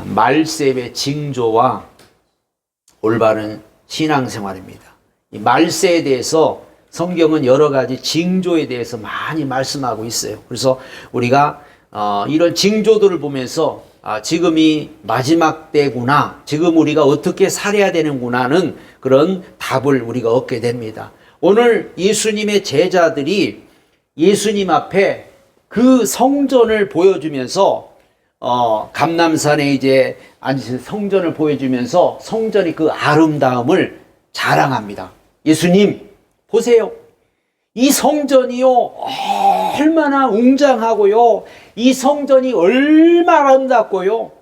말세의 징조와 올바른 신앙생활입니다. 이 말세에 대해서 성경은 여러 가지 징조에 대해서 많이 말씀하고 있어요. 그래서 우리가 이런 징조들을 보면서 지금이 마지막 때구나, 지금 우리가 어떻게 살아야 되는구나는 그런 답을 우리가 얻게 됩니다. 오늘 예수님의 제자들이 예수님 앞에 그 성전을 보여주면서 감람산에 이제 성전을 보여주면서 성전의 그 아름다움을 자랑합니다. 예수님 보세요. 이 성전이요 얼마나 웅장하고요, 이 성전이 얼마나 아름답고요.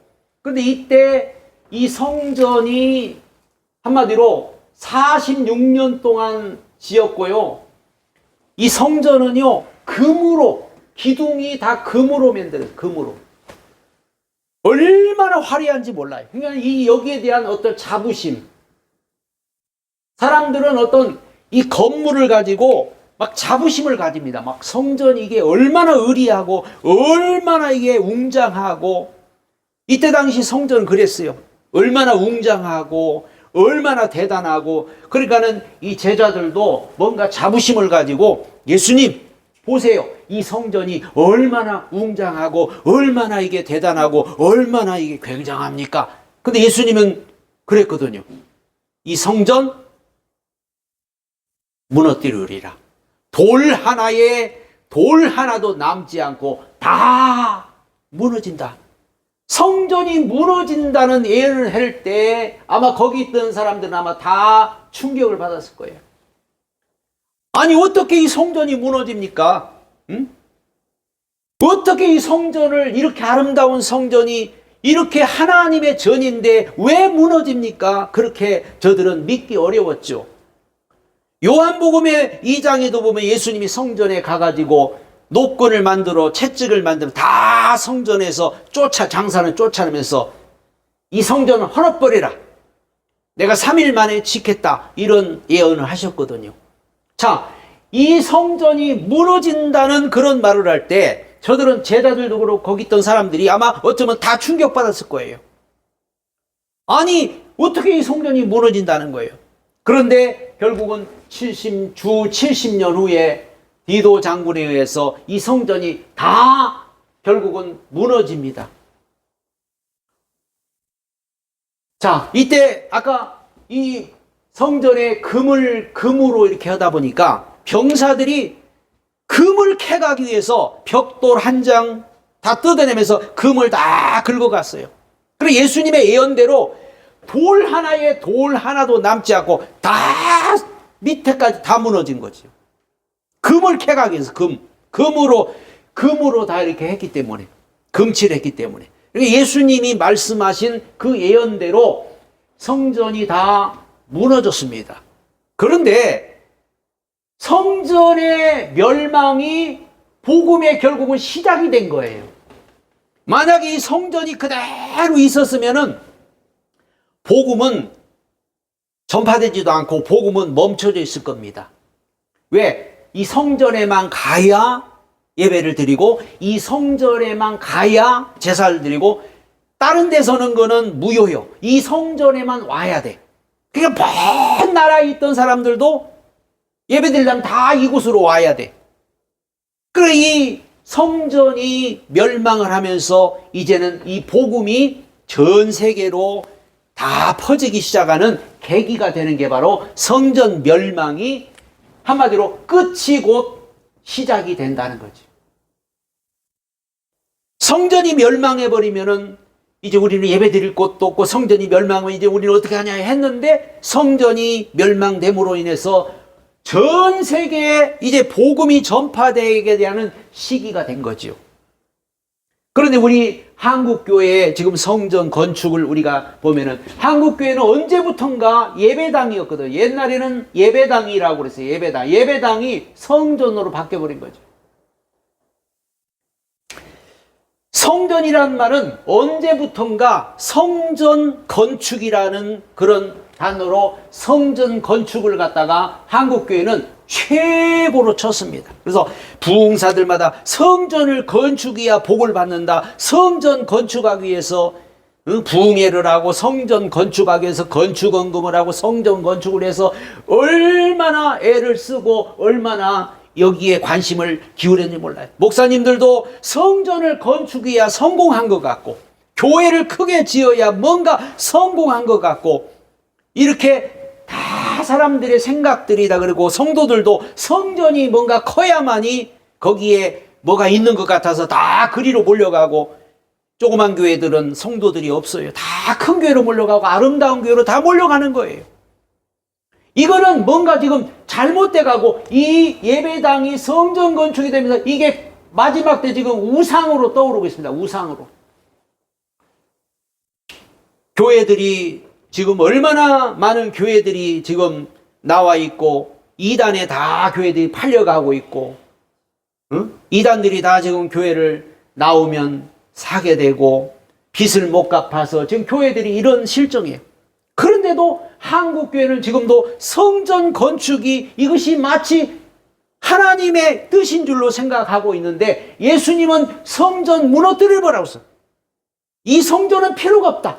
그런데 이때 이 성전이 한마디로 46년 동안 지었고요, 이 성전은요 금으로, 기둥이 다 금으로 만들어요. 금으로. 얼마나 화려한지 몰라요. 그러니까 여기에 대한 어떤 자부심, 사람들은 어떤 이 건물을 가지고 막 자부심을 가집니다. 막 성전이 이게 얼마나 의리하고 얼마나 이게 웅장하고, 이때 당시 성전은 그랬어요. 얼마나 웅장하고 얼마나 대단하고. 그러니까는 이 제자들도 뭔가 자부심을 가지고 예수님 보세요. 이 성전이 얼마나 웅장하고 얼마나 이게 대단하고 얼마나 이게 굉장합니까? 근데 예수님은 그랬거든요. 이 성전 무너뜨리리라. 돌 하나도 남지 않고 다 무너진다. 성전이 무너진다는 예언을 할 때 아마 거기 있던 사람들은 아마 다 충격을 받았을 거예요. 아니 어떻게 이 성전이 무너집니까? 응? 어떻게 이 성전을, 이렇게 아름다운 성전이 이렇게 하나님의 전인데 왜 무너집니까? 그렇게 저들은 믿기 어려웠죠. 요한복음의 2장에도 보면 예수님이 성전에 가가지고 노건을 만들어, 채찍을 만들어 다 성전에서 장사는 쫓아내면서 이 성전을 헐어버리라, 내가 3일 만에 짓겠다, 이런 예언을 하셨거든요. 자, 이 성전이 무너진다는 그런 말을 할 때 저들은, 제자들도 그렇고 거기 있던 사람들이 아마 어쩌면 다 충격받았을 거예요. 아니 어떻게 이 성전이 무너진다는 거예요. 그런데 결국은 70년 후에 디도 장군에 의해서 이 성전이 다 결국은 무너집니다. 자, 이때 아까 이 성전에 금으로 이렇게 하다 보니까 병사들이 금을 캐가기 위해서 벽돌 한 장 다 뜯어내면서 금을 다 긁어갔어요. 그리고 예수님의 예언대로 돌 하나도 남지 않고 다 밑에까지 다 무너진 거죠. 금을 캐가기 위해서 금으로 다 이렇게 했기 때문에, 금칠을 했기 때문에. 그러니까 예수님이 말씀하신 그 예언대로 성전이 다 무너졌습니다. 그런데 성전의 멸망이 복음의 결국은 시작이 된 거예요. 만약에 이 성전이 그대로 있었으면은 복음은 전파되지도 않고 복음은 멈춰져 있을 겁니다. 왜? 이 성전에만 가야 예배를 드리고, 이 성전에만 가야 제사를 드리고, 다른 데서는 거는 무효요. 이 성전에만 와야 돼. 그러니까 먼 나라에 있던 사람들도 예배 드리려면 다 이곳으로 와야 돼. 그래, 이 성전이 멸망을 하면서 이제는 이 복음이 전 세계로 다 퍼지기 시작하는 계기가 되는 게 바로 성전 멸망이, 한마디로 끝이 곧 시작이 된다는 거죠. 성전이 멸망해버리면은 이제 우리는 예배 드릴 곳도 없고, 성전이 멸망하면 이제 우리는 어떻게 하냐 했는데, 성전이 멸망됨으로 인해서 전 세계에 이제 복음이 전파되게 되는 시기가 된 거죠. 그런데 우리 한국교회의 지금 성전 건축을 우리가 보면은, 한국교회는 언제부턴가 예배당이었거든요. 옛날에는 예배당이라고 그랬어요. 예배당이 성전으로 바뀌어버린 거죠. 성전이라는 말은 언제부턴가 성전 건축이라는 그런 단어로 성전 건축을 갖다가 한국교회는 최고로 쳤습니다. 그래서 부흥사들마다 성전을 건축해야 복을 받는다, 성전 건축하기 위해서 부흥회를 하고 성전 건축하기 위해서 건축원금을 하고 성전 건축을 해서 얼마나 애를 쓰고 얼마나 여기에 관심을 기울였는지 몰라요. 목사님들도 성전을 건축해야 성공한 것 같고 교회를 크게 지어야 뭔가 성공한 것 같고 이렇게 다 사람들의 생각들이다. 그리고 성도들도 성전이 뭔가 커야만이 거기에 뭐가 있는 것 같아서 다 그리로 몰려가고 조그만 교회들은 성도들이 없어요. 다 큰 교회로 몰려가고 아름다운 교회로 다 몰려가는 거예요. 이거는 뭔가 지금 잘못돼 가고 이 예배당이 성전 건축이 되면서 이게 마지막 때 지금 우상으로 떠오르고 있습니다. 우상으로. 교회들이 지금 얼마나 많은 교회들이 지금 나와 있고 이단에 다 교회들이 팔려가고 있고 이단들이 다 지금 교회를 나오면 사게 되고 빚을 못 갚아서 지금 교회들이 이런 실정이에요. 그런데도 한국 교회는 지금도 성전 건축이 이것이 마치 하나님의 뜻인 줄로 생각하고 있는데 예수님은 성전 무너뜨려버라고 했어요. 이 성전은 필요가 없다.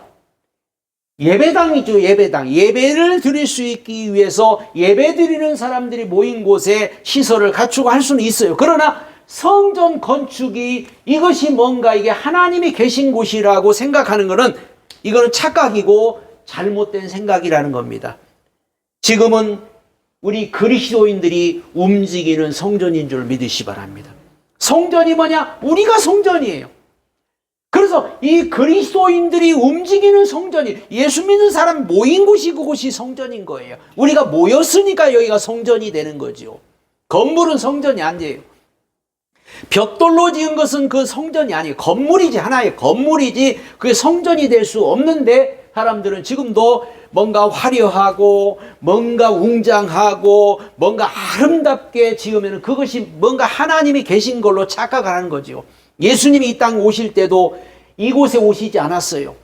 예배당이죠. 예배당. 예배를 드릴 수 있기 위해서 예배 드리는 사람들이 모인 곳에 시설을 갖추고 할 수는 있어요. 그러나 성전 건축이 이것이 뭔가 이게 하나님이 계신 곳이라고 생각하는 것은 이거는 착각이고 잘못된 생각이라는 겁니다. 지금은 우리 그리스도인들이 움직이는 성전인 줄 믿으시 바랍니다. 성전이 뭐냐? 우리가 성전이에요. 그래서 이 그리스도인들이 움직이는 성전이 예수 믿는 사람 모인 곳이 그곳이 성전인 거예요. 우리가 모였으니까 여기가 성전이 되는 거죠. 건물은 성전이 아니에요. 벽돌로 지은 것은 그 성전이 아니에요. 건물이지, 하나의 건물이지 그게 성전이 될 수 없는데 사람들은 지금도 뭔가 화려하고 뭔가 웅장하고 뭔가 아름답게 지으면 그것이 뭔가 하나님이 계신 걸로 착각하는 거죠. 예수님이 이 땅 오실 때도 이곳에 오시지 않았어요.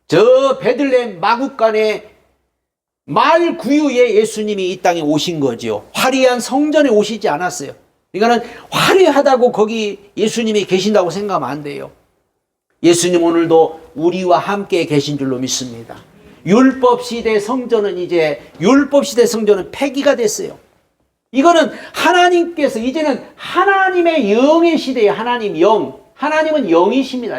저 베들레헴 마구간에 말 구유에 예수님이 이 땅에 오신 거죠. 화려한 성전에 오시지 않았어요. 그러니까 화려하다고 거기 예수님이 계신다고 생각하면 안 돼요. 예수님 오늘도 우리와 함께 계신 줄로 믿습니다. 율법시대 성전은 이제 율법시대 성전은 폐기가 됐어요. 이거는 하나님께서 이제는 하나님의 영의 시대에 하나님 영, 하나님은 영이십니다.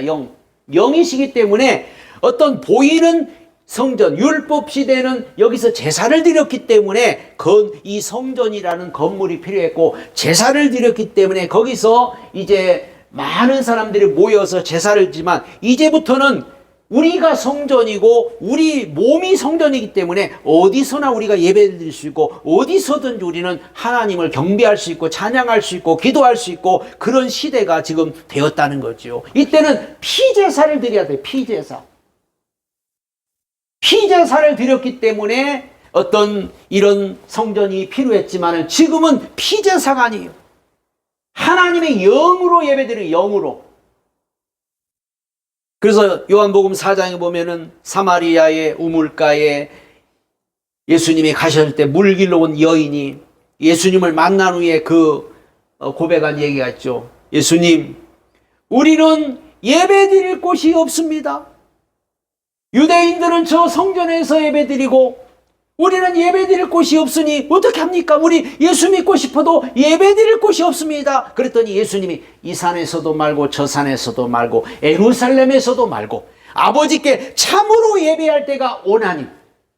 영이시기 때문에 어떤 보이는 성전, 율법시대는 여기서 제사를 드렸기 때문에 이 성전이라는 건물이 필요했고 제사를 드렸기 때문에 거기서 이제 많은 사람들이 모여서 제사를 지만 이제부터는 우리가 성전이고 우리 몸이 성전이기 때문에 어디서나 우리가 예배를 드릴 수 있고 어디서든지 우리는 하나님을 경배할 수 있고 찬양할 수 있고 기도할 수 있고 그런 시대가 지금 되었다는 거죠. 이때는 피제사를 드려야 돼요. 피제사를 드렸기 때문에 어떤 이런 성전이 필요했지만 지금은 피제사가 아니에요. 하나님의 영으로 예배드려요. 영으로. 그래서 요한복음 4장에 보면은 사마리아의 우물가에 예수님이 가셨을 때 물길로 온 여인이 예수님을 만난 후에 그 고백한 얘기가 있죠. 예수님, 우리는 예배드릴 곳이 없습니다. 유대인들은 저 성전에서 예배드리고 우리는 예배드릴 곳이 없으니 어떻게 합니까? 우리 예수 믿고 싶어도 예배드릴 곳이 없습니다. 그랬더니 예수님이 이 산에서도 말고 저 산에서도 말고 예루살렘에서도 말고 아버지께 참으로 예배할 때가 오나니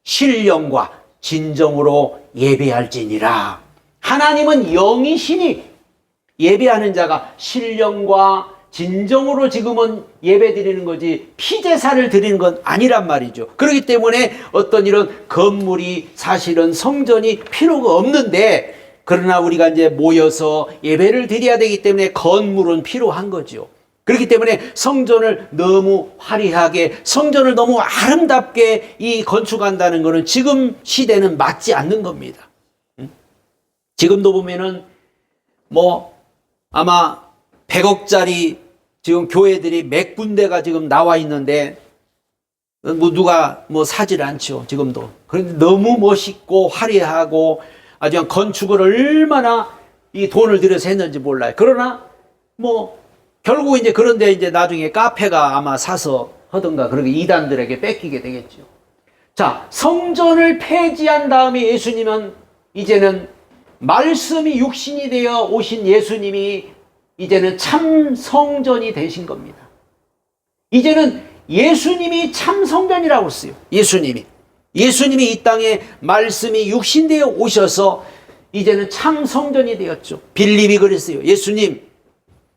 신령과 진정으로 예배할지니라. 하나님은 영이시니 예배하는 자가 신령과 진정으로 지금은 예배 드리는 거지 피제사를 드리는 건 아니란 말이죠. 그렇기 때문에 어떤 이런 건물이 사실은 성전이 필요가 없는데 그러나 우리가 이제 모여서 예배를 드려야 되기 때문에 건물은 필요한 거죠. 그렇기 때문에 성전을 너무 화려하게 성전을 너무 아름답게 건축한다는 것은 지금 시대는 맞지 않는 겁니다. 지금도 보면은 아마 100억짜리 지금 교회들이 몇 군데가 지금 나와 있는데 누가 사질 않죠. 지금도. 그런데 너무 멋있고 화려하고 아주 건축을 얼마나 이 돈을 들여서 했는지 몰라요. 그러나 결국 이제 그런데 이제 나중에 카페가 아마 사서 하든가 그렇게 이단들에게 뺏기게 되겠죠. 자, 성전을 폐지한 다음에 예수님은 이제는 말씀이 육신이 되어 오신 예수님이 이제는 참 성전이 되신 겁니다. 이제는 예수님이 참 성전이라고 했어요. 예수님이 이 땅에 말씀이 육신되어 오셔서 이제는 참 성전이 되었죠. 빌립이 그랬어요. 예수님,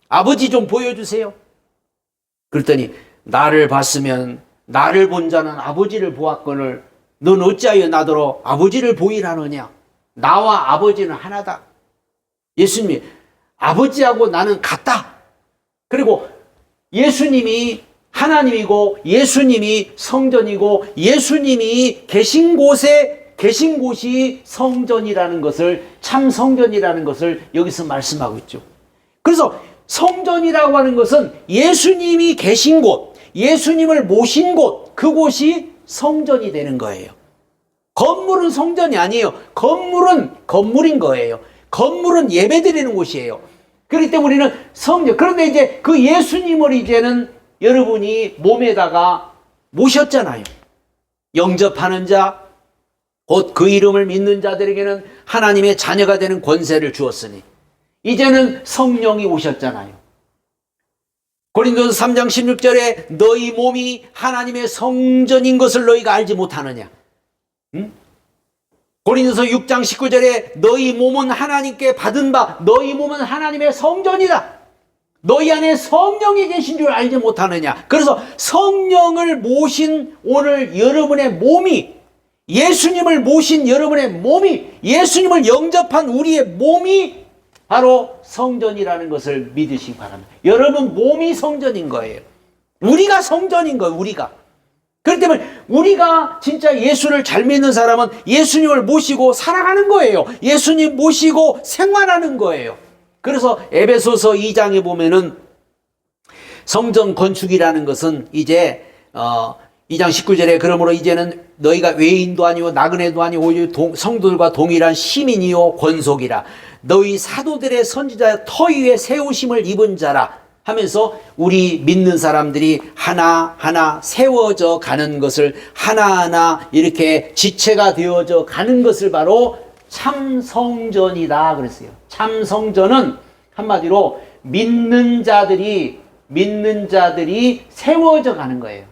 아버지 좀 보여주세요. 그랬더니 나를 봤으면 나를 본 자는 아버지를 보았거늘 넌 어찌하여 나더러 아버지를 보이라느냐. 나와 아버지는 하나다. 예수님이 아버지하고 나는 같다. 그리고 예수님이 하나님이고 예수님이 성전이고 예수님이 계신 곳이 성전이라는 것을, 참 성전이라는 것을 여기서 말씀하고 있죠. 그래서 성전이라고 하는 것은 예수님이 계신 곳, 예수님을 모신 곳, 그곳이 성전이 되는 거예요. 건물은 성전이 아니에요. 건물은 건물인 거예요. 건물은 예배드리는 곳이에요. 그렇기 때문에 우리는 성전. 그런데 이제 그 예수님을 이제는 여러분이 몸에다가 모셨잖아요. 영접하는 자, 곧 그 이름을 믿는 자들에게는 하나님의 자녀가 되는 권세를 주었으니 이제는 성령이 오셨잖아요. 고린도서 3장 16절에 너희 몸이 하나님의 성전인 것을 너희가 알지 못하느냐. 응? 고린도서 6장 19절에 너희 몸은 하나님께 받은 바, 너희 몸은 하나님의 성전이다. 너희 안에 성령이 계신 줄 알지 못하느냐. 그래서 성령을 모신 오늘 여러분의 몸이, 예수님을 모신 여러분의 몸이, 예수님을 영접한 우리의 몸이 바로 성전이라는 것을 믿으시기 바랍니다. 여러분 몸이 성전인 거예요. 우리가 성전인 거예요. 우리가. 그렇기 때문에 우리가 진짜 예수를 잘 믿는 사람은 예수님을 모시고 살아가는 거예요. 예수님 모시고 생활하는 거예요. 그래서 에베소서 2장에 보면은 성전 건축이라는 것은 이제 2장 19절에 그러므로 이제는 너희가 외인도 아니고 나그네도 아니고 성도들과 동일한 시민이요 권속이라. 너희 사도들의 선지자 터 위에 세우심을 입은 자라 하면서 우리 믿는 사람들이 하나하나 세워져 가는 것을, 하나하나 이렇게 지체가 되어져 가는 것을 바로 참 성전이다 그랬어요. 참 성전은 한마디로 믿는 자들이 세워져 가는 거예요.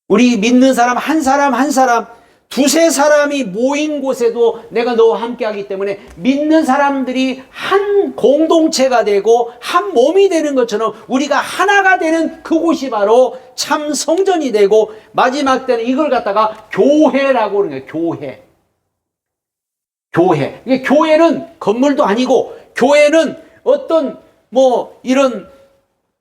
우리 믿는 사람 한 사람 두세 사람이 모인 곳에도 내가 너와 함께 하기 때문에 믿는 사람들이 한 공동체가 되고 한 몸이 되는 것처럼 우리가 하나가 되는 그곳이 바로 참 성전이 되고, 마지막 때는 이걸 갖다가 교회라고 그러는 거예요. 교회. 이게 교회는 건물도 아니고, 교회는 어떤 이런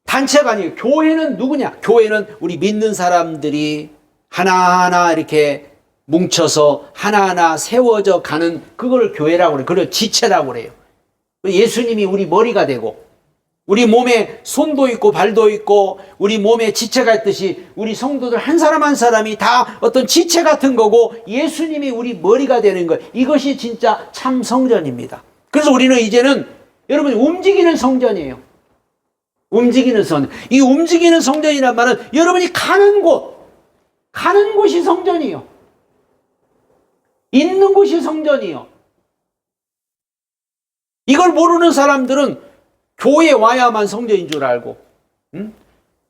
단체가 아니에요. 교회는 누구냐? 교회는 우리 믿는 사람들이 하나하나 이렇게 뭉쳐서 하나하나 세워져 가는, 그걸 교회라고 그래요. 그걸 지체라고 그래요. 예수님이 우리 머리가 되고, 우리 몸에 손도 있고 발도 있고 우리 몸에 지체가 있듯이 우리 성도들 한 사람 한 사람이 다 어떤 지체 같은 거고 예수님이 우리 머리가 되는 거예요. 이것이 진짜 참 성전입니다. 그래서 우리는 이제는 여러분 움직이는 성전이에요. 움직이는 성전. 이 움직이는 성전이란 말은 여러분이 가는 곳이 성전이에요. 있는 곳이 성전이에요. 이걸 모르는 사람들은 교회에 와야만 성전인 줄 알고,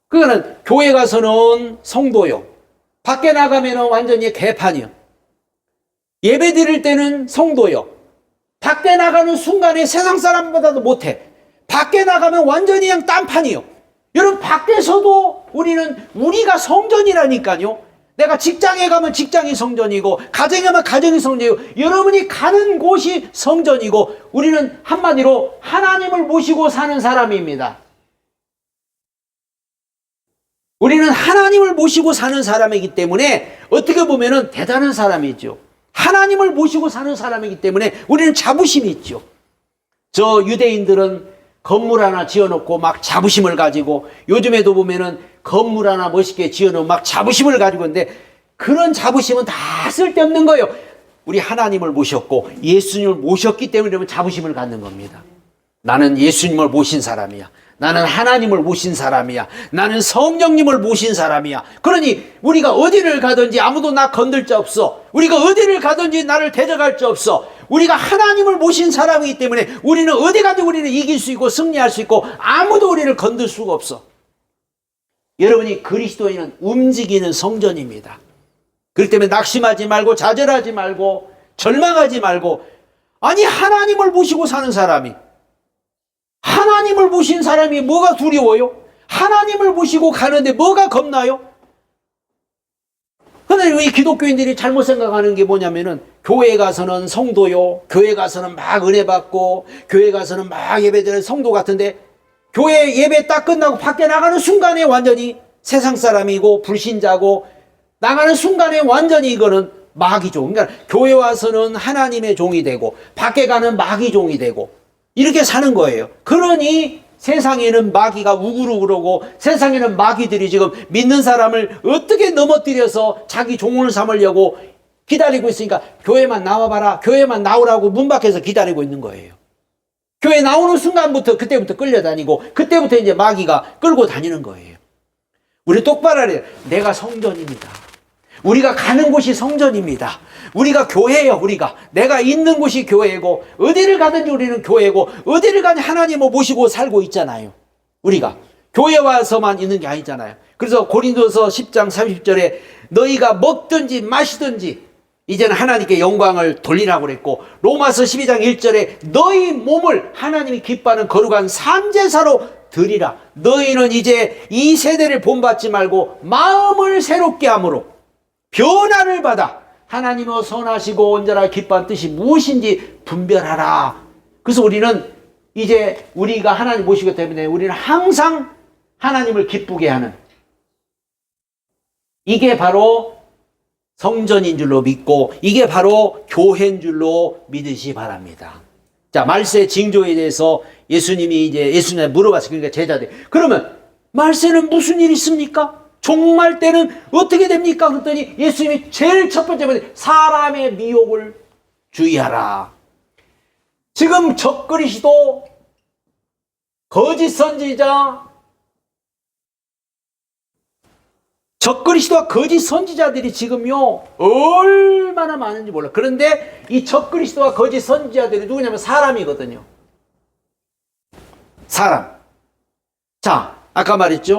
그거는 교회 가서는 성도요, 밖에 나가면 완전히 개판이요. 예배 드릴 때는 성도요, 밖에 나가는 순간에 세상 사람보다도 못해. 밖에 나가면 완전히 그냥 딴판이요. 여러분 밖에서도 우리가 성전이라니까요. 내가 직장에 가면 직장이 성전이고, 가정에 가면 가정이 성전이고, 여러분이 가는 곳이 성전이고, 우리는 한마디로 하나님을 모시고 사는 사람입니다. 우리는 하나님을 모시고 사는 사람이기 때문에 어떻게 보면은 대단한 사람이죠. 하나님을 모시고 사는 사람이기 때문에 우리는 자부심이 있죠. 저 유대인들은 건물 하나 지어놓고 막 자부심을 가지고, 요즘에도 보면은 건물 하나 멋있게 지어놓으면 막 자부심을 가지고 있는데, 그런 자부심은 다 쓸데없는 거예요. 우리 하나님을 모셨고 예수님을 모셨기 때문에 자부심을 갖는 겁니다. 나는 예수님을 모신 사람이야. 나는 하나님을 모신 사람이야. 나는 성령님을 모신 사람이야. 그러니 우리가 어디를 가든지 아무도 나 건들 자 없어. 우리가 어디를 가든지 나를 데려갈 자 없어. 우리가 하나님을 모신 사람이기 때문에 우리는 어디 가도 우리는 이길 수 있고 승리할 수 있고 아무도 우리를 건들 수가 없어. 여러분이 그리스도인은 움직이는 성전입니다. 그렇기 때문에 낙심하지 말고 좌절하지 말고 절망하지 말고, 아니 하나님을 모시고 사는 사람이, 하나님을 모신 사람이 뭐가 두려워요? 하나님을 모시고 가는데 뭐가 겁나요? 그런데 우리 기독교인들이 잘못 생각하는 게 뭐냐면은 교회 가서는 성도요, 교회 가서는 막 은혜 받고 교회 가서는 막 예배드리는 성도 같은데 교회 예배 딱 끝나고 밖에 나가는 순간에 완전히 세상 사람이고 불신자고, 나가는 순간에 완전히 이거는 마귀죠. 그러니까 교회 와서는 하나님의 종이 되고 밖에 가는 마귀 종이 되고 이렇게 사는 거예요. 그러니 세상에는 마귀가 우글우글하고 세상에는 마귀들이 지금 믿는 사람을 어떻게 넘어뜨려서 자기 종을 삼으려고 기다리고 있으니까 교회만 나와봐라, 교회만 나오라고 문 밖에서 기다리고 있는 거예요. 교회 나오는 순간부터 그때부터 끌려다니고 그때부터 이제 마귀가 끌고 다니는 거예요. 우리 똑바로 해야 돼요. 내가 성전입니다. 우리가 가는 곳이 성전입니다. 우리가 교회예요. 우리가 내가 있는 곳이 교회고 어디를 가든지 우리는 교회고 어디를 가든지 하나님을 모시고 살고 있잖아요. 우리가 교회 와서만 있는 게 아니잖아요. 그래서 고린도서 10장 30절에 너희가 먹든지 마시든지 이제는 하나님께 영광을 돌리라고 그랬고, 로마서 12장 1절에 너희 몸을 하나님이 기뻐하는 거룩한 산제사로 드리라. 너희는 이제 이 세대를 본받지 말고 마음을 새롭게 함으로 변화를 받아 하나님의 선하시고 온전하고 기뻐한 뜻이 무엇인지 분별하라. 그래서 우리는 이제 우리가 하나님 모시기 때문에 우리는 항상 하나님을 기쁘게 하는, 이게 바로 성전인 줄로 믿고 이게 바로 교회인 줄로 믿으시 바랍니다. 자, 말세 징조에 대해서 예수님이 이제 예수님한테 물어봤어요. 그러니까 제자들, 그러면 말세는 무슨 일이 있습니까? 종말 때는 어떻게 됩니까? 그랬더니 예수님이 제일 첫 번째 사람의 미혹을 주의하라. 지금 적그리스도, 거짓 선지자, 적그리스도와 거짓 선지자들이 지금요 얼마나 많은지 몰라. 그런데 이 적그리스도와 거짓 선지자들이 누구냐면 사람이거든요. 사람. 자, 아까 말했죠.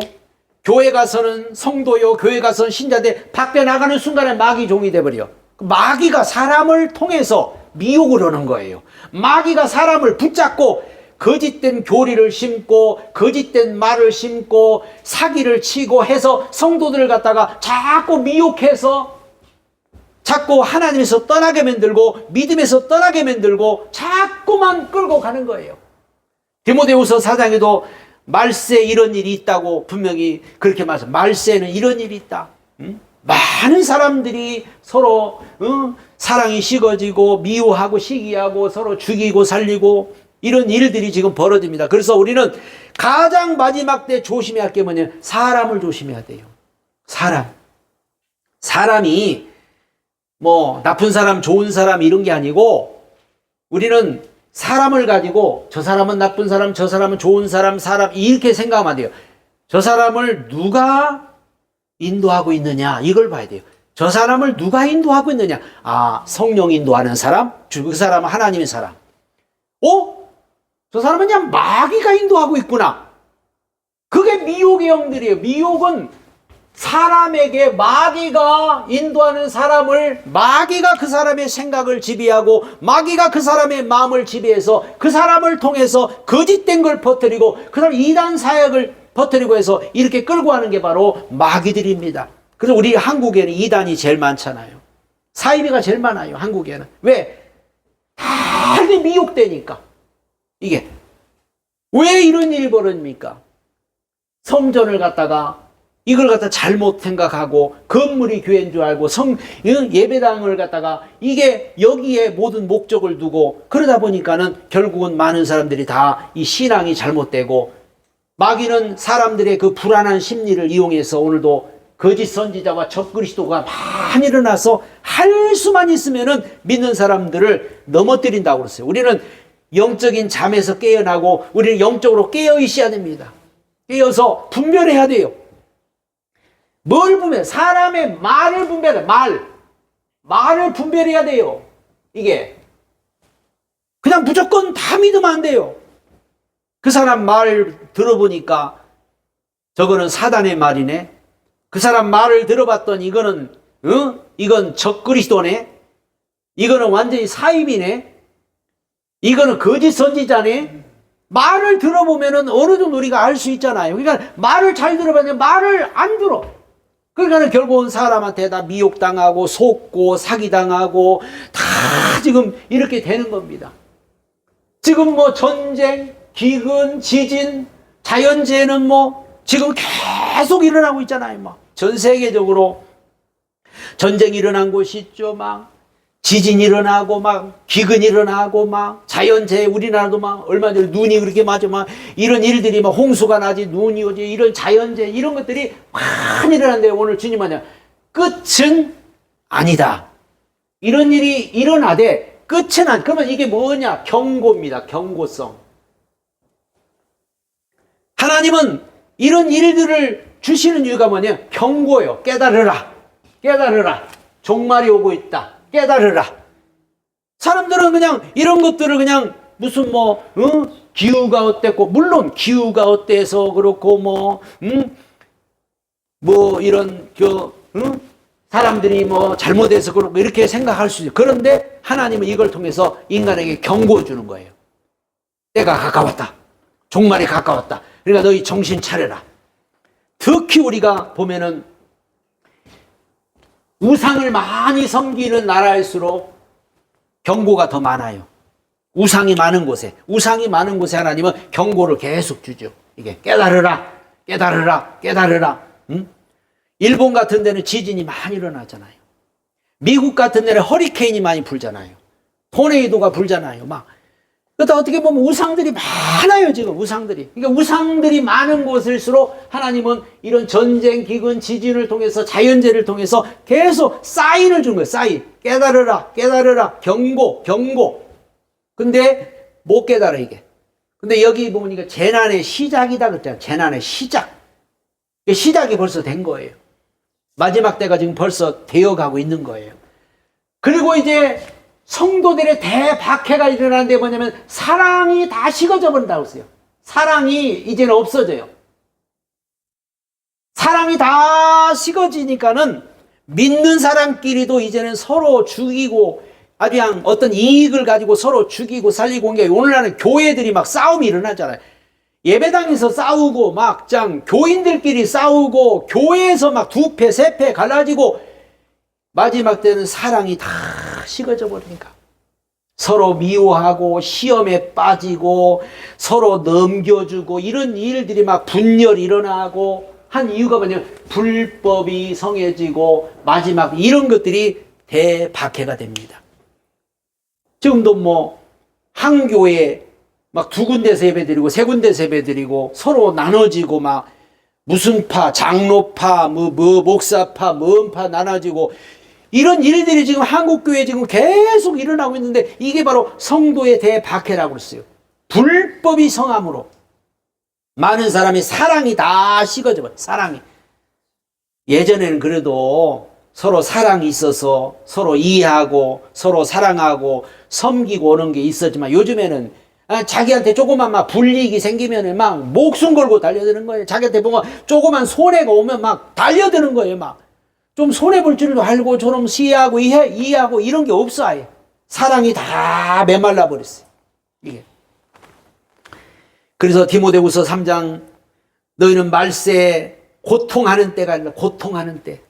교회 가서는 성도요, 교회 가서는 신자인데 밖에 나가는 순간에 마귀 종이 돼버려. 마귀가 사람을 통해서 미혹을 하는 거예요. 마귀가 사람을 붙잡고 거짓된 교리를 심고 거짓된 말을 심고 사기를 치고 해서 성도들을 갖다가 자꾸 미혹해서 자꾸 하나님에서 떠나게 만들고 믿음에서 떠나게 만들고 자꾸만 끌고 가는 거예요. 디모데후서 4장에도 말세에 이런 일이 있다고 분명히 그렇게 말씀. 말세에는 이런 일이 있다. 많은 사람들이 서로 사랑이 식어지고 미워하고 시기하고 서로 죽이고 살리고 이런 일들이 지금 벌어집니다. 그래서 우리는 가장 마지막 때 조심해야 할 게 뭐냐면 사람을 조심해야 돼요. 사람이 뭐 나쁜 사람 좋은 사람 이런 게 아니고, 우리는 사람을 가지고 저 사람은 나쁜 사람, 저 사람은 좋은 사람, 이렇게 생각하면 안 돼요. 저 사람을 누가 인도하고 있느냐 이걸 봐야 돼요. 저 사람을 누가 인도하고 있느냐. 아, 성령 인도하는 사람? 그 사람은 하나님의 사람. 저 사람은 그냥 마귀가 인도하고 있구나. 그게 미혹의 영들이에요. 미혹은 사람에게 마귀가 인도하는 사람을, 마귀가 그 사람의 생각을 지배하고 마귀가 그 사람의 마음을 지배해서 그 사람을 통해서 거짓된 걸 퍼뜨리고 그 사람 이단 사역을 퍼뜨리고 해서 이렇게 끌고 가는 게 바로 마귀들입니다. 그래서 우리 한국에는 이단이 제일 많잖아요. 사이비가 제일 많아요. 한국에는. 왜? 다 이게 미혹되니까. 이게 왜 이런 일이 벌어집니까? 성전을 갖다가 이걸 갖다 잘못 생각하고 건물이 교회인 줄 알고 예배당을 갖다가 이게 여기에 모든 목적을 두고 그러다 보니까는 결국은 많은 사람들이 다 이 신앙이 잘못되고, 마귀는 사람들의 그 불안한 심리를 이용해서 오늘도 거짓 선지자와 적그리스도가 많이 일어나서 할 수만 있으면은 믿는 사람들을 넘어뜨린다고 그랬어요. 우리는 영적인 잠에서 깨어나고 우리는 영적으로 깨어 있어야 됩니다. 깨어서 분별해야 돼요. 뭘 분별? 사람의 말을 분별해. 말을 분별해야 돼요. 이게 그냥 무조건 다 믿으면 안 돼요. 그 사람 말 들어보니까 저거는 사단의 말이네. 그 사람 말을 들어봤더니 이거는 이건 적그리스도네. 이거는 완전히 사입이네. 이거는 거짓 선지자네. 말을 들어보면은 어느 정도 우리가 알 수 있잖아요. 그러니까 말을 잘 들어봤는데 말을 안 들어. 그러니까 결국은 사람한테 다 미혹당하고 속고 사기당하고 다 지금 이렇게 되는 겁니다. 지금 뭐 전쟁, 기근, 지진, 자연재해는 뭐 지금 계속 일어나고 있잖아요. 막 전 세계적으로 전쟁이 일어난 곳이 있죠. 막 지진이 일어나고 막 기근이 일어나고 막 자연재해, 우리나라도 막 얼마 전에 눈이 그렇게 맞아 막 이런 일들이 막 홍수가 나지 눈이 오지 이런 자연재해 이런 것들이 많이 일어난대요. 오늘 주님은 끝은 아니다. 이런 일이 일어나되 끝은 안. 그러면 이게 뭐냐? 경고입니다. 경고성. 하나님은 이런 일들을 주시는 이유가 뭐냐? 경고요. 깨달으라. 깨달으라. 종말이 오고 있다. 깨달으라. 사람들은 그냥 이런 것들을 그냥 무슨 기후가 어땠고, 물론 기후가 어때서 그렇고 이런 사람들이 잘못해서 그렇고 이렇게 생각할 수 있어요. 그런데 하나님은 이걸 통해서 인간에게 경고 주는 거예요. 때가 가까웠다. 종말이 가까웠다. 그러니까 너희 정신 차려라. 특히 우리가 보면은 우상을 많이 섬기는 나라일수록 경고가 더 많아요. 우상이 많은 곳에 하나님은 경고를 계속 주죠. 이게 깨달으라, 깨달으라, 깨달으라. 일본 같은 데는 지진이 많이 일어나잖아요. 미국 같은 데는 허리케인이 많이 불잖아요. 토네이도가 불잖아요. 그러다 어떻게 보면 우상들이 많아요, 지금 우상들이. 그러니까 우상들이 많은 곳일수록 하나님은 이런 전쟁, 기근, 지진을 통해서 자연재해를 통해서 계속 사인을 주는 거예요. 사인. 깨달으라, 깨달으라. 경고, 경고. 근데 못 깨달아, 이게. 근데 여기 보니까 재난의 시작이다 그랬잖아요. 재난의 시작. 시작이 벌써 된 거예요. 마지막 때가 지금 벌써 되어가고 있는 거예요. 그리고 이제 성도들의 대박해가 일어나는데 뭐냐면 사랑이 다 식어져 버린다고 했어요. 사랑이 이제는 없어져요. 사랑이 다 식어지니까는 믿는 사람끼리도 이제는 서로 죽이고 아주 그냥 어떤 이익을 가지고 서로 죽이고 살리고 오늘날은 교회들이 막 싸움이 일어나잖아요. 예배당에서 싸우고 교인들끼리 싸우고 교회에서 막 2패, 3패 갈라지고 마지막 때는 사랑이 다 식어져 버리니까 서로 미워하고 시험에 빠지고 서로 넘겨주고 이런 일들이 막 분열이 일어나고 한 이유가 뭐냐면 불법이 성해지고 마지막 이런 것들이 대박해가 됩니다. 지금도 한 교회에 2군데서 예배드리고 3군데서 예배드리고 서로 나눠지고 무슨 파, 장로파, 목사파, 뭔파 나눠지고 이런 일들이 지금 한국교회에 지금 계속 일어나고 있는데 이게 바로 성도의 대박해라고 그랬어요. 불법이 성함으로 많은 사람이 사랑이 다 식어져 버려요. 사랑이. 예전에는 그래도 서로 사랑이 있어서 서로 이해하고 서로 사랑하고 섬기고 오는 게 있었지만 요즘에는 자기한테 조그만 불이익이 생기면 목숨 걸고 달려드는 거예요. 자기한테 조그만 손해가 오면 달려드는 거예요. 좀 손해볼 줄도 알고 저놈 시해하고 이해하고 이런 게 없어. 아예 사랑이 다 메말라 버렸어요. 이게. 그래서 디모데후서 3장 너희는 말세에 고통하는 때가 아니라 고통하는 때.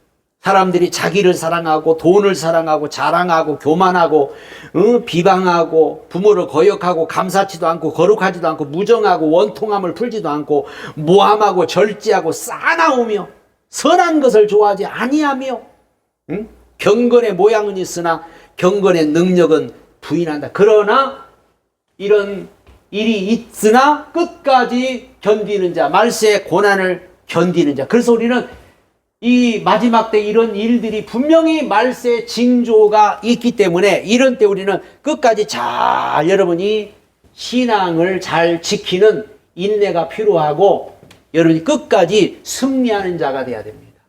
사람들이 자기를 사랑하고 돈을 사랑하고 자랑하고 교만하고 비방하고 부모를 거역하고 감사치도 않고 거룩하지도 않고 무정하고 원통함을 풀지도 않고 모함하고 절제하고 싸나우며 선한 것을 좋아하지 아니하며 경건의 모양은 있으나 경건의 능력은 부인한다. 그러나 이런 일이 있으나 끝까지 견디는 자, 말세의 고난을 견디는 자. 그래서 우리는 이 마지막 때 이런 일들이 분명히 말세 징조가 있기 때문에 이런 때 우리는 끝까지 잘 여러분이 신앙을 잘 지키는 인내가 필요하고 여러분이 끝까지 승리하는 자가 돼야 됩니다.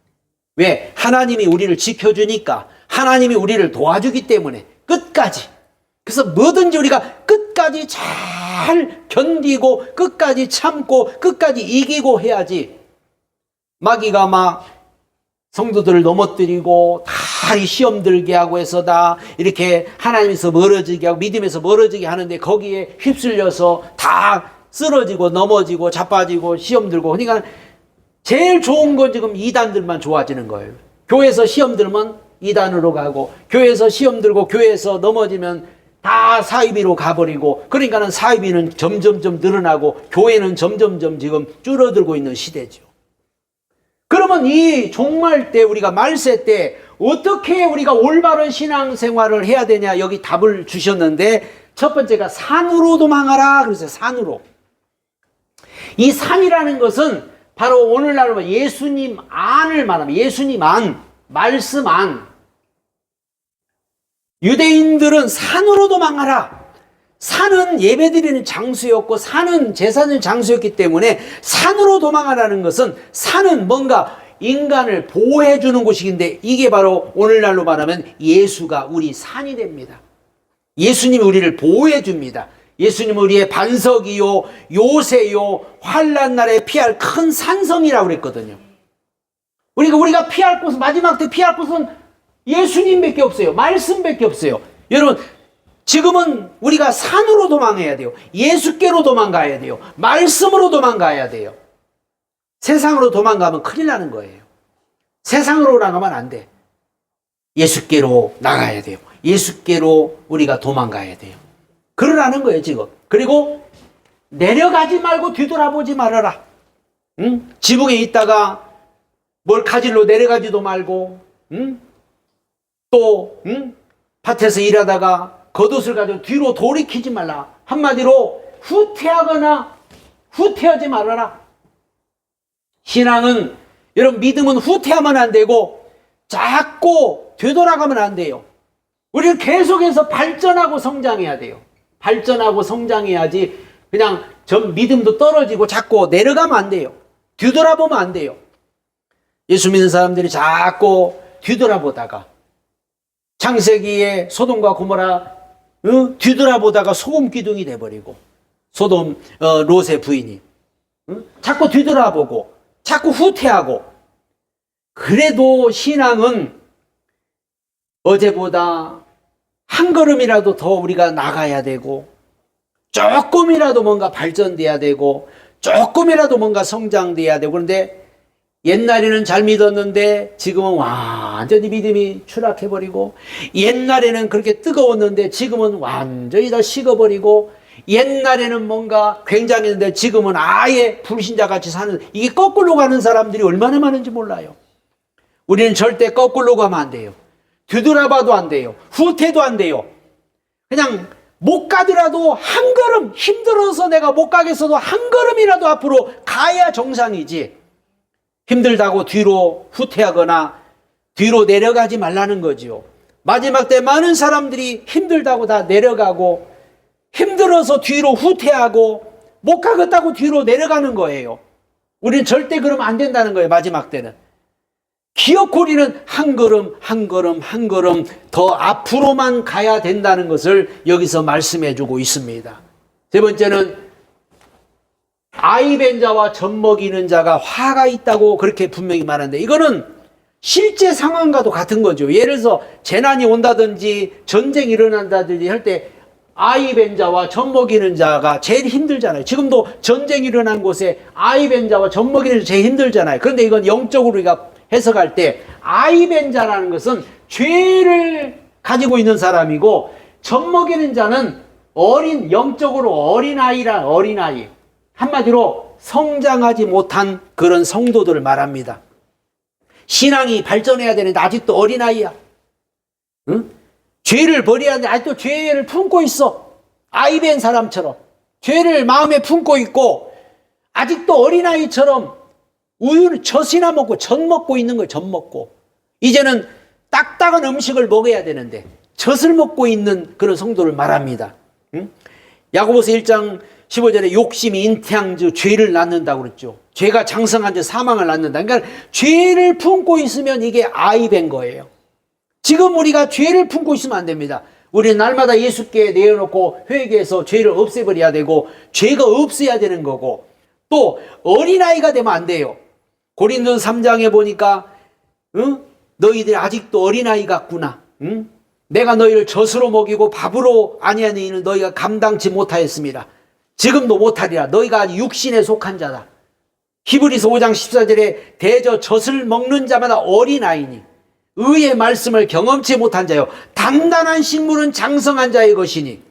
왜? 하나님이 우리를 지켜주니까, 하나님이 우리를 도와주기 때문에 끝까지. 그래서 뭐든지 우리가 끝까지 잘 견디고 끝까지 참고 끝까지 이기고 해야지, 마귀가 막 성도들을 넘어뜨리고 다 이 시험 들게 하고 해서 다 이렇게 하나님에서 멀어지게 하고 믿음에서 멀어지게 하는데 거기에 휩쓸려서 다 쓰러지고 넘어지고 자빠지고 시험 들고. 그러니까 제일 좋은 건 지금 이단들만 좋아지는 거예요. 교회에서 시험 들면 이단으로 가고, 교회에서 시험 들고 교회에서 넘어지면 다 사이비로 가버리고, 그러니까는 사이비는 점점점 늘어나고 교회는 점점점 지금 줄어들고 있는 시대죠. 그러면 이 종말 때, 우리가 말세 때 어떻게 우리가 올바른 신앙생활을 해야 되냐, 여기 답을 주셨는데, 첫 번째가 산으로 도망하라 그랬어요. 산으로. 이 산이라는 것은 바로 오늘날 예수님 안을 말합니다. 예수님 안, 말씀 안. 유대인들은 산으로 도망하라. 산은 예배드리는 장소였고 산은 제사는 장소였기 때문에 산으로 도망하라는 것은, 산은 뭔가 인간을 보호해 주는 곳인데, 이게 바로 오늘날로 말하면 예수가 우리 산이 됩니다. 예수님이 우리를 보호해 줍니다. 예수님은 우리의 반석이요 요새요 환난 날에 피할 큰 산성이라고 그랬거든요. 우리가 피할 곳은, 마지막 때 피할 곳은 예수님밖에 없어요. 말씀밖에 없어요. 여러분, 지금은 우리가 산으로 도망해야 돼요. 예수께로 도망가야 돼요. 말씀으로 도망가야 돼요. 세상으로 도망가면 큰일 나는 거예요. 세상으로 나가면 안 돼. 예수께로 나가야 돼요. 예수께로 우리가 도망가야 돼요. 그러라는 거예요, 지금. 그리고 내려가지 말고 뒤돌아보지 말아라. 응? 지붕에 있다가 뭘 가지러 내려가지도 말고, 응? 또 밭에서 일하다가 겉옷을 가지고 뒤로 돌이키지 말라. 한마디로 후퇴하지 말아라. 신앙은, 여러분, 믿음은 후퇴하면 안 되고 자꾸 되돌아가면 안 돼요. 우리는 계속해서 발전하고 성장해야 돼요. 발전하고 성장해야지 그냥 믿음도 떨어지고 자꾸 내려가면 안 돼요. 뒤돌아보면 안 돼요. 예수 믿는 사람들이 자꾸 뒤돌아보다가, 창세기에 소돔과 고모라 뒤돌아보다가 소금 기둥이 돼버리고, 소돔 롯의 부인이 자꾸 뒤돌아보고 자꾸 후퇴하고. 그래도 신앙은 어제보다 한 걸음이라도 더 우리가 나가야 되고, 조금이라도 뭔가 발전돼야 되고, 조금이라도 뭔가 성장돼야 되고. 그런데 옛날에는 잘 믿었는데 지금은 완전히 믿음이 추락해버리고, 옛날에는 그렇게 뜨거웠는데 지금은 완전히 다 식어버리고, 옛날에는 뭔가 굉장했는데 지금은 아예 불신자같이 사는, 이게 거꾸로 가는 사람들이 얼마나 많은지 몰라요. 우리는 절대 거꾸로 가면 안 돼요. 뒤돌아봐도 안 돼요. 후퇴도 안 돼요. 그냥 못 가더라도 한 걸음, 힘들어서 내가 못 가겠어도 한 걸음이라도 앞으로 가야 정상이지, 힘들다고 뒤로 후퇴하거나 뒤로 내려가지 말라는 거죠. 마지막 때 많은 사람들이 힘들다고 다 내려가고, 힘들어서 뒤로 후퇴하고, 못 가겠다고 뒤로 내려가는 거예요. 우리는 절대 그러면 안 된다는 거예요. 마지막 때는 기어코 우리는 한 걸음 한 걸음 한 걸음 더 앞으로만 가야 된다는 것을 여기서 말씀해 주고 있습니다. 세 번째는 아이 뵌 자와 젖 먹이는 자가 화가 있다고 그렇게 분명히 말하는데, 이거는 실제 상황과도 같은 거죠. 예를 들어서 재난이 온다든지 전쟁이 일어난다든지 할 때 아이 뵌 자와 젖 먹이는 자가 제일 힘들잖아요. 지금도 전쟁이 일어난 곳에 아이 뵌 자와 젖 먹이는 자가 제일 힘들잖아요. 그런데 이건 영적으로 우리가 해석할 때 아이 뵌 자라는 것은 죄를 가지고 있는 사람이고, 젖 먹이는 자는 영적으로 어린아이란 어린아이. 한마디로 성장하지 못한 그런 성도들을 말합니다. 신앙이 발전해야 되는데 아직도 어린아이야. 응? 죄를 버려야 하는데 아직도 죄를 품고 있어. 아이 뵌 사람처럼 죄를 마음에 품고 있고, 아직도 어린아이처럼 우유를 젖이나 먹고 젖 먹고 있는 거예요. 젖 먹고. 이제는 딱딱한 음식을 먹어야 되는데 젖을 먹고 있는 그런 성도를 말합니다. 응? 야고보서 1장 15절에 욕심이 인태한즉 죄를 낳는다고 그랬죠. 죄가 장성한즉 사망을 낳는다. 그러니까 죄를 품고 있으면 이게 아이된 거예요. 지금 우리가 죄를 품고 있으면 안 됩니다. 우리는 날마다 예수께 내어놓고 회개해서 죄를 없애버려야 되고, 죄가 없어야 되는 거고, 또 어린아이가 되면 안 돼요. 고린도서 3장에 보니까 너희들이 아직도 어린아이 같구나. 내가 너희를 젖으로 먹이고 밥으로 아니하는 이는 너희가 감당치 못하였습니다. 지금도 못하리라. 너희가 아직 육신에 속한 자다. 히브리서 5장 14절에 대저 젖을 먹는 자마다 어린아이니 의의 말씀을 경험치 못한 자요 단단한 식물은 장성한 자의 것이니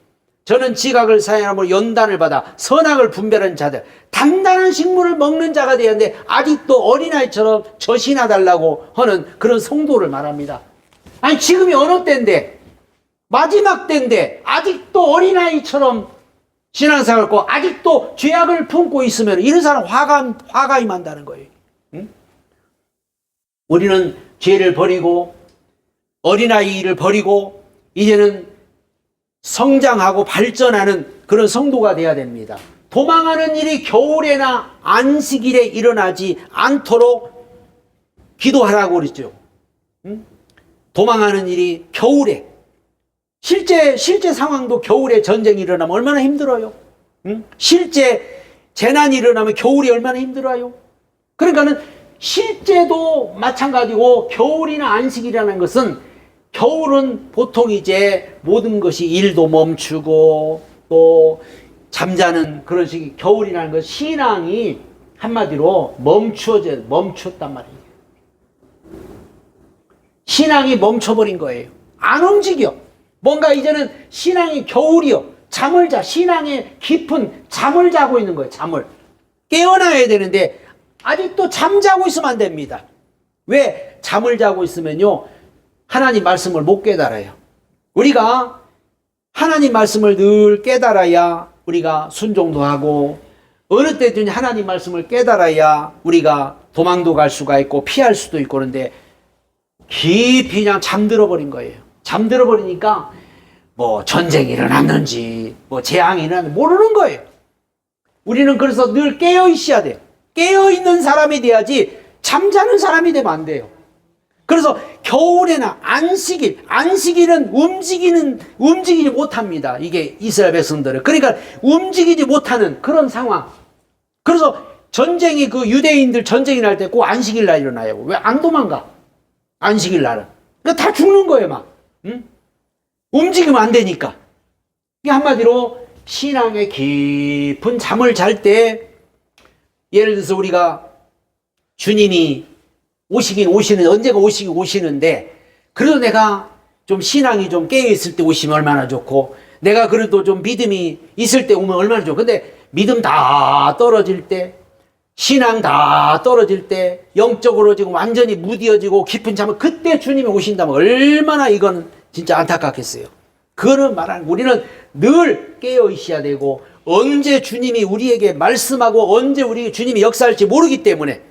저는 지각을 사용함으로 연단을 받아 선악을 분별하는 자들, 단단한 식물을 먹는 자가 되어야 하는데 아직도 어린아이처럼 젖이나 달라고 하는 그런 성도를 말합니다. 아니 지금이 어느 때인데, 마지막 때인데 아직도 어린아이처럼 신앙생활을 하고 아직도 죄악을 품고 있으면 이런 사람 화가 임한다는 거예요. 응? 우리는 죄를 버리고 어린아이를 버리고 이제는 성장하고 발전하는 그런 성도가 되어야 됩니다. 도망하는 일이 겨울에나 안식일에 일어나지 않도록 기도하라고 그랬죠. 응? 도망하는 일이 겨울에, 실제 상황도 겨울에 전쟁이 일어나면 얼마나 힘들어요. 응? 실제 재난이 일어나면 겨울이 얼마나 힘들어요. 그러니까는 실제도 마찬가지고 겨울이나 안식이라는 것은, 겨울은 보통 이제 모든 것이 일도 멈추고 또 잠자는 그런 식이, 겨울이라는 것, 신앙이 한마디로 멈췄단 말이에요. 신앙이 멈춰버린 거예요. 안 움직여. 뭔가 이제는 신앙이 겨울이요. 잠을 자. 신앙의 깊은 잠을 자고 있는 거예요. 잠을. 깨어나야 되는데 아직도 잠자고 있으면 안 됩니다. 왜? 잠을 자고 있으면요, 하나님 말씀을 못 깨달아요. 우리가 하나님 말씀을 늘 깨달아야 우리가 순종도 하고, 어느 때든지 하나님 말씀을 깨달아야 우리가 도망도 갈 수가 있고 피할 수도 있고, 그런데 깊이 그냥 잠들어 버린 거예요. 잠들어 버리니까 뭐 전쟁이 일어났는지 뭐 재앙이 일어났는지 모르는 거예요. 우리는 그래서 늘 깨어 있어야 돼요. 깨어 있는 사람이 돼야지 잠자는 사람이 되면 안 돼요. 그래서 겨울에나 안식일은 움직이지 못합니다. 이게 이스라엘 백성들은. 그러니까 움직이지 못하는 그런 상황. 그래서 전쟁이, 그 유대인들 전쟁이 날 때 꼭 안식일 날 일어나요. 왜 안 도망가? 안식일 날은. 그러니까 다 죽는 거예요, 막. 응? 움직이면 안 되니까. 이게 한마디로 신앙의 깊은 잠을 잘 때, 예를 들어서 우리가 주님이 언제가 오시는데, 그래도 내가 좀 신앙이 좀 깨어있을 때 오시면 얼마나 좋고, 내가 그래도 좀 믿음이 있을 때 오면 얼마나 좋고, 근데 믿음 다 떨어질 때, 신앙 다 떨어질 때, 영적으로 지금 완전히 무뎌지고 깊은 잠을, 그때 주님이 오신다면 얼마나 이건 진짜 안타깝겠어요. 그거는 말하는, 우리는 늘 깨어 있어야 되고, 언제 주님이 우리에게 말씀하고 언제 우리 주님이 역사할지 모르기 때문에,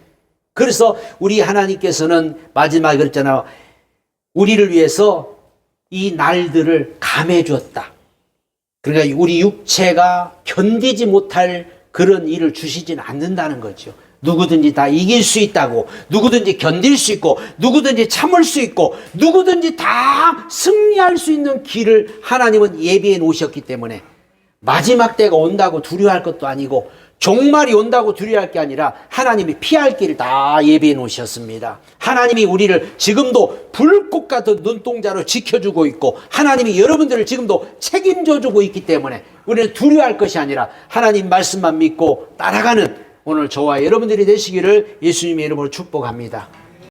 그래서 우리 하나님께서는 마지막에 그랬잖아요. 우리를 위해서 이 날들을 감해 주었다. 그러니까 우리 육체가 견디지 못할 그런 일을 주시진 않는다는 거죠. 누구든지 다 이길 수 있다고, 누구든지 견딜 수 있고, 누구든지 참을 수 있고, 누구든지 다 승리할 수 있는 길을 하나님은 예비해 놓으셨기 때문에 마지막 때가 온다고 두려워할 것도 아니고, 종말이 온다고 두려워할 게 아니라 하나님이 피할 길을 다 예비해 놓으셨습니다. 하나님이 우리를 지금도 불꽃 같은 눈동자로 지켜주고 있고, 하나님이 여러분들을 지금도 책임져주고 있기 때문에 우리는 두려워할 것이 아니라 하나님 말씀만 믿고 따라가는 오늘 저와 여러분들이 되시기를 예수님의 이름으로 축복합니다.